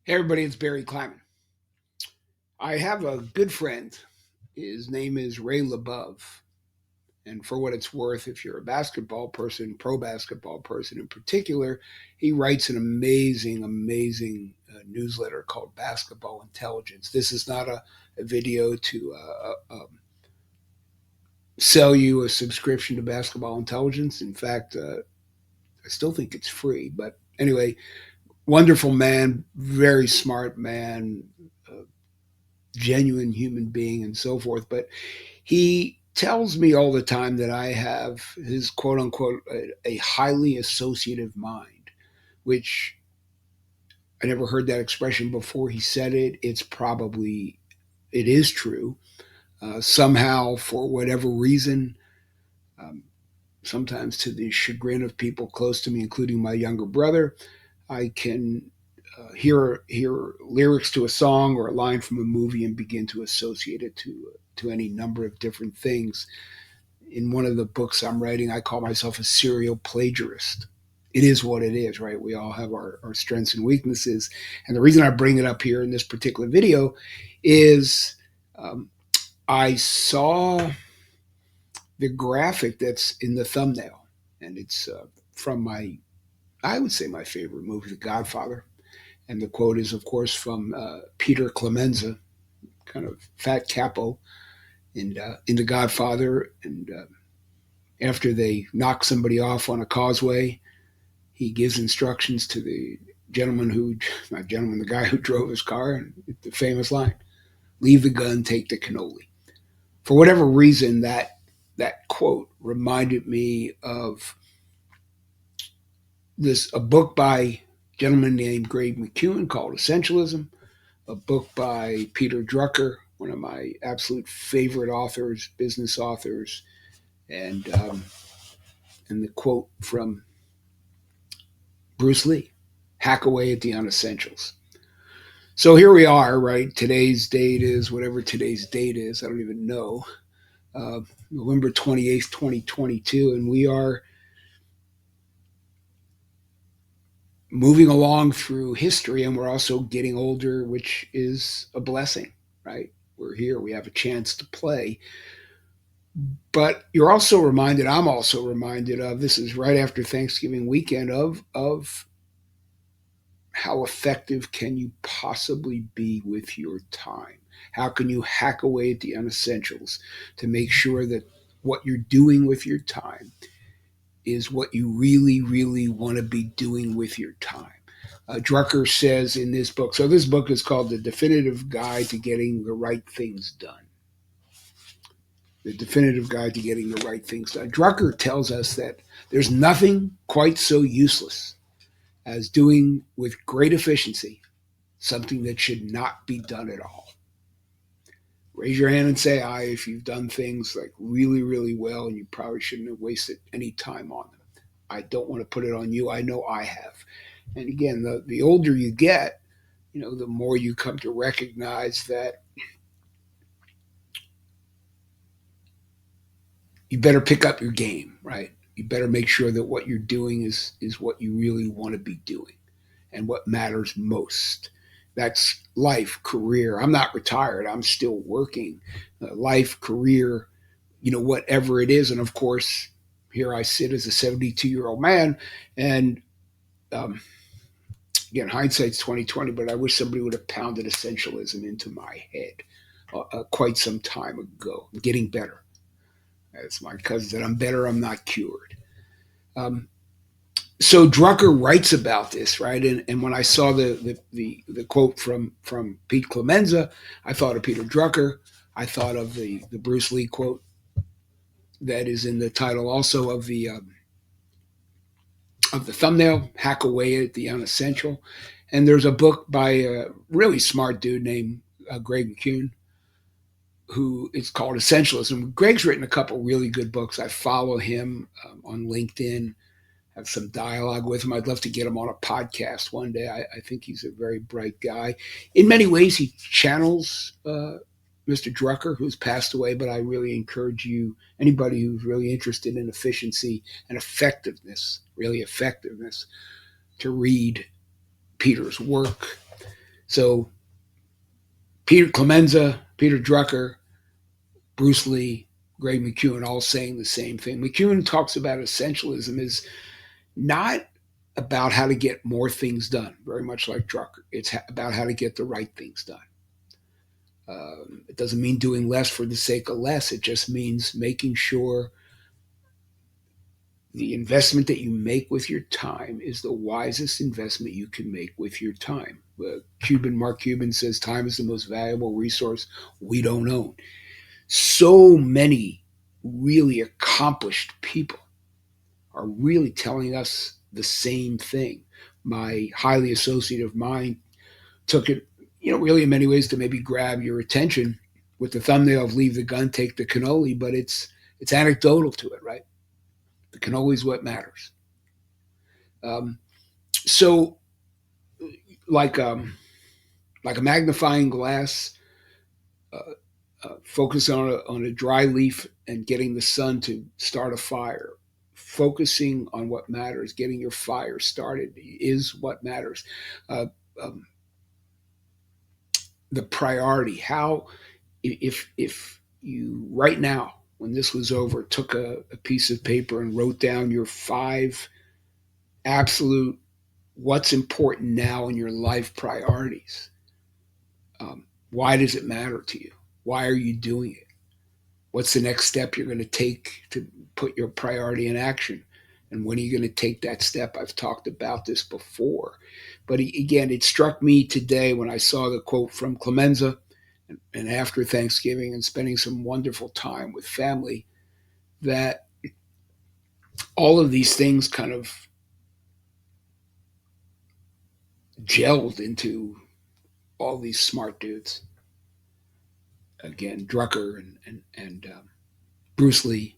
Hey everybody, it's Barry Clyman. I have a good friend. His name is Ray LeBeouf. And for what it's worth, if you're a basketball person, pro basketball person in particular, he writes an amazing newsletter called Basketball Intelligence. This is not a video to sell you a subscription to Basketball Intelligence. In fact, I still think it's free. But anyway, wonderful man, very smart man, genuine human being and so forth. But he tells me all the time that I have his quote unquote a highly associative mind, which I never heard that expression before he said it. It is true. Somehow, for whatever reason, um, sometimes to the chagrin of people close to me, including my younger brother, I can hear lyrics to a song or a line from a movie and begin to associate it to any number of different things. In one of the books I'm writing, I call myself a serial plagiarist. It is what it is, right? We all have our strengths and weaknesses. And the reason I bring it up here in this particular video is um, I saw the graphic that's in the thumbnail, and it's from I would say, my favorite movie, The Godfather. And the quote is, of course, from Peter Clemenza, kind of fat capo in The Godfather. And after they knock somebody off on a causeway, he gives instructions to the the guy who drove his car, and the famous line, leave the gun, take the cannoli. For whatever reason, that quote reminded me of a book by a gentleman named Greg McKeown called Essentialism, a book by Peter Drucker, one of my absolute favorite authors, business authors, and and the quote from Bruce Lee, hack away at the unessentials. So here we are, right? Today's date is whatever today's date is. I don't even know. November 28th, 2022. And we are moving along through history, and we're also getting older, which is a blessing, right? We're here, we have a chance to play. But I'm also reminded of, this is right after Thanksgiving weekend, of how effective can you possibly be with your time? How can you hack away at the unessentials to make sure that what you're doing with your time is what you really want to be doing with your time? Drucker says in this book, so this book is called The Definitive Guide to Getting the Right Things Done. The Definitive Guide to Getting the Right Things Done. Drucker tells us that there's nothing quite so useless as doing with great efficiency something that should not be done at all. Raise your hand and say aye if you've done things like really well and you probably shouldn't have wasted any time on them. I don't want to put it on you. I know I have. And again, the older you get, the more you come to recognize that you better pick up your game, right? You better make sure that what you're doing is what you really want to be doing and what matters most. That's life, career. I'm not retired. I'm still working. Life, career, whatever it is. And of course, here I sit as a 72-year-old man, and again, hindsight's 2020. But I wish somebody would have pounded essentialism into my head quite some time ago. I'm getting better. As my cousin said, I'm better. I'm not cured. So Drucker writes about this, right? And when I saw the quote from Pete Clemenza, I thought of Peter Drucker. I thought of the Bruce Lee quote that is in the title also of the thumbnail, Hack Away at the Unessential. And there's a book by a really smart dude named Greg McKeown, who it's called Essentialism. Greg's written a couple really good books. I follow him on LinkedIn, have some dialogue with him. I'd love to get him on a podcast one day. I think he's a very bright guy. In many ways, he channels Mr. Drucker, who's passed away, but I really encourage anybody who's really interested in efficiency and effectiveness, to read Peter's work. So Peter Clemenza, Peter Drucker, Bruce Lee, Greg McKeown, all saying the same thing. McKeown talks about essentialism is not about how to get more things done, very much like Drucker. It's about how to get the right things done. It doesn't mean doing less for the sake of less. It just means making sure the investment that you make with your time is the wisest investment you can make with your time. Mark Cuban says time is the most valuable resource we don't own. So many really accomplished people are really telling us the same thing. My highly associative mind took it, really in many ways to maybe grab your attention with the thumbnail of "Leave the gun, take the cannoli," but it's anecdotal to it, right? The cannoli is what matters. So, like like a magnifying glass, focus on a dry leaf and getting the sun to start a fire. Focusing on what matters, getting your fire started is what matters. Uh, um, the priority. How if you right now, when this was over, took a piece of paper and wrote down your 5 absolute what's important now in your life priorities. Why does it matter to you? Why are you doing it? What's the next step you're going to take to put your priority in action? And when are you going to take that step? I've talked about this before. But again, it struck me today when I saw the quote from Clemenza, and after Thanksgiving and spending some wonderful time with family, that all of these things kind of gelled into all these smart dudes. Again, Drucker and Bruce Lee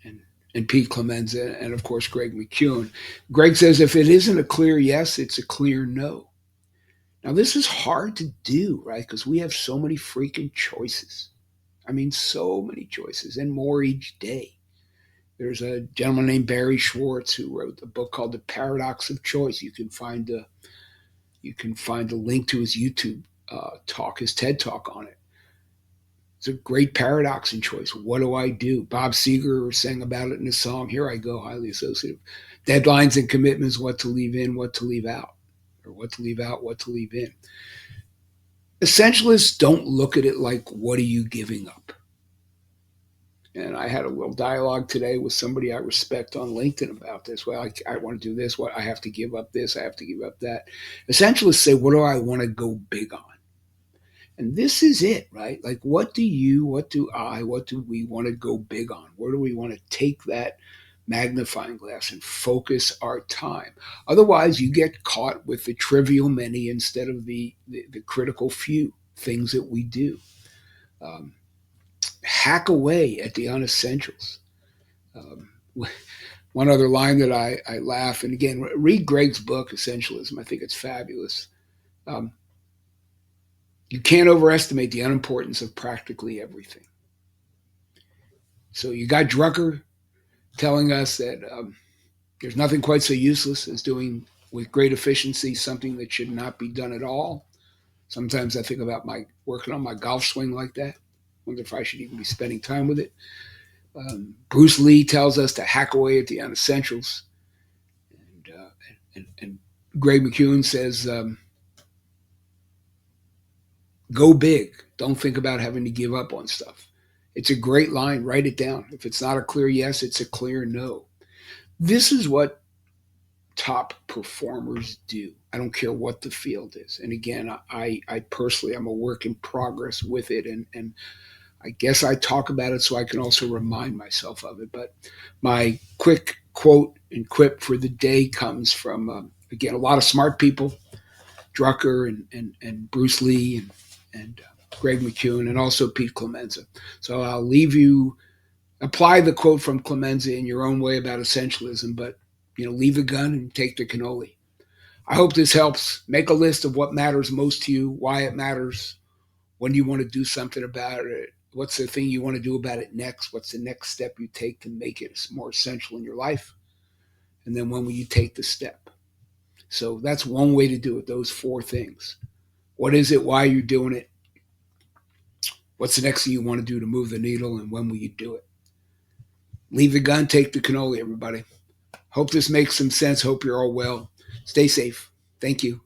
and and Pete Clemenza, and of course Greg McKeown. Greg says if it isn't a clear yes, it's a clear no. Now this is hard to do, right? Because we have so many freaking choices. I mean, so many choices, and more each day. There's a gentleman named Barry Schwartz who wrote a book called The Paradox of Choice. You can find a link to his YouTube talk, his TED talk on it. It's a great paradox in choice. What do I do? Bob Seger sang about it in his song, Here I Go, highly associative. Deadlines and commitments, what to leave in, what to leave out, or what to leave out, what to leave in. Essentialists don't look at it like, what are you giving up? And I had a little dialogue today with somebody I respect on LinkedIn about this. Well, I want to do this. What I have to give up this. I have to give up that. Essentialists say, what do I want to go big on? And this is it, right? Like, what do we want to go big on? Where do we want to take that magnifying glass and focus our time? Otherwise, you get caught with the trivial many instead of the critical few things that we do. Um, Hack away at the unessentials. Um, One other line that I laugh, and again, read Greg's book, Essentialism. I think it's fabulous. Um, you can't overestimate the unimportance of practically everything. So you got Drucker telling us that there's nothing quite so useless as doing with great efficiency something that should not be done at all. Sometimes I think about my working on my golf swing like that. Wonder if I should even be spending time with it. Bruce Lee tells us to hack away at the unessentials, and Greg McKeown says, "Go big. Don't think about having to give up on stuff." It's a great line. Write it down. If it's not a clear yes, it's a clear no. This is what top performers do. I don't care what the field is. And again, I personally, I'm a work in progress with it, and I guess I talk about it so I can also remind myself of it. But my quick quote and quip for the day comes from, again, a lot of smart people, Drucker and Bruce Lee and Greg McKeown, and also Pete Clemenza. So I'll leave you, apply the quote from Clemenza in your own way about essentialism, but leave the gun and take the cannoli. I hope this helps. Make a list of what matters most to you, why it matters, when you want to do something about it, what's the thing you want to do about it next, what's the next step you take to make it more essential in your life, and then when will you take the step? So that's one way to do it, those four things. What is it? Why are you doing it? What's the next thing you want to do to move the needle? And when will you do it? Leave the gun, take the cannoli, everybody. Hope this makes some sense. Hope you're all well. Stay safe. Thank you.